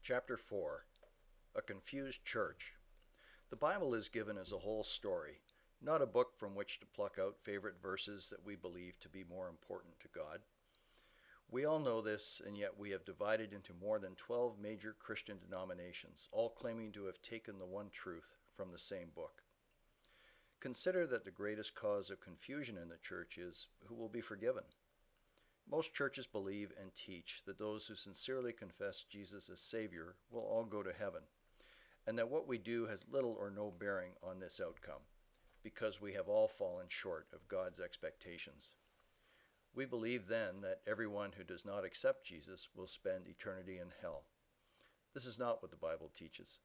Chapter 4. A Confused Church. The Bible is given as a whole story, not a book from which to pluck out favorite verses that we believe to be more important to God. We all know this, and yet we have divided into more than 12 major Christian denominations, all claiming to have taken the one truth from the same book. Consider that the greatest cause of confusion in the church is who will be forgiven. Most churches believe and teach that those who sincerely confess Jesus as Savior will all go to heaven, and that what we do has little or no bearing on this outcome, because we have all fallen short of God's expectations. We believe then that everyone who does not accept Jesus will spend eternity in hell. This is not what the Bible teaches.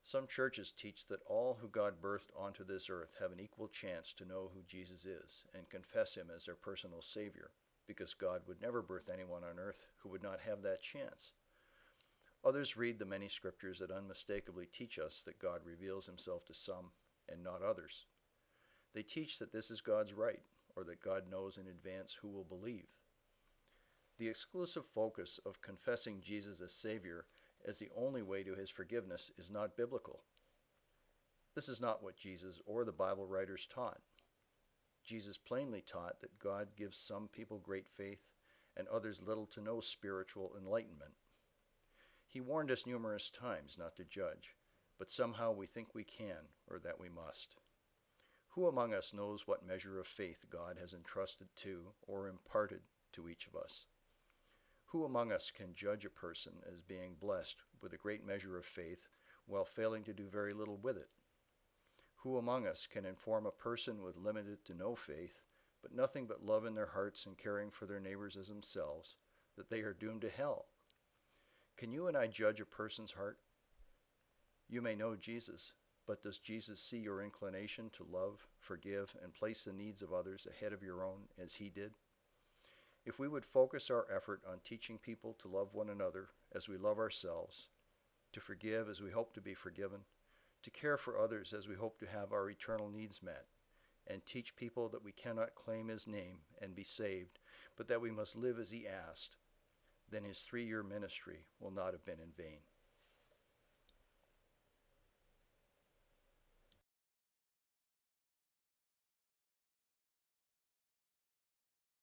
Some churches teach that all who God birthed onto this earth have an equal chance to know who Jesus is and confess him as their personal Savior, because God would never birth anyone on earth who would not have that chance. Others read the many scriptures that unmistakably teach us that God reveals himself to some and not others. They teach that this is God's right, or that God knows in advance who will believe. The exclusive focus of confessing Jesus as Savior as the only way to his forgiveness is not biblical. This is not what Jesus or the Bible writers taught. Jesus plainly taught that God gives some people great faith and others little to no spiritual enlightenment. He warned us numerous times not to judge, but somehow we think we can or that we must. Who among us knows what measure of faith God has entrusted to or imparted to each of us? Who among us can judge a person as being blessed with a great measure of faith while failing to do very little with it? Who among us can inform a person with limited to no faith, but nothing but love in their hearts and caring for their neighbors as themselves, that they are doomed to hell? Can you and I judge a person's heart? You may know Jesus, but does Jesus see your inclination to love, forgive, and place the needs of others ahead of your own as he did? If we would focus our effort on teaching people to love one another as we love ourselves, to forgive as we hope to be forgiven, to care for others as we hope to have our eternal needs met, and teach people that we cannot claim his name and be saved, but that we must live as he asked, then his 3-year ministry will not have been in vain.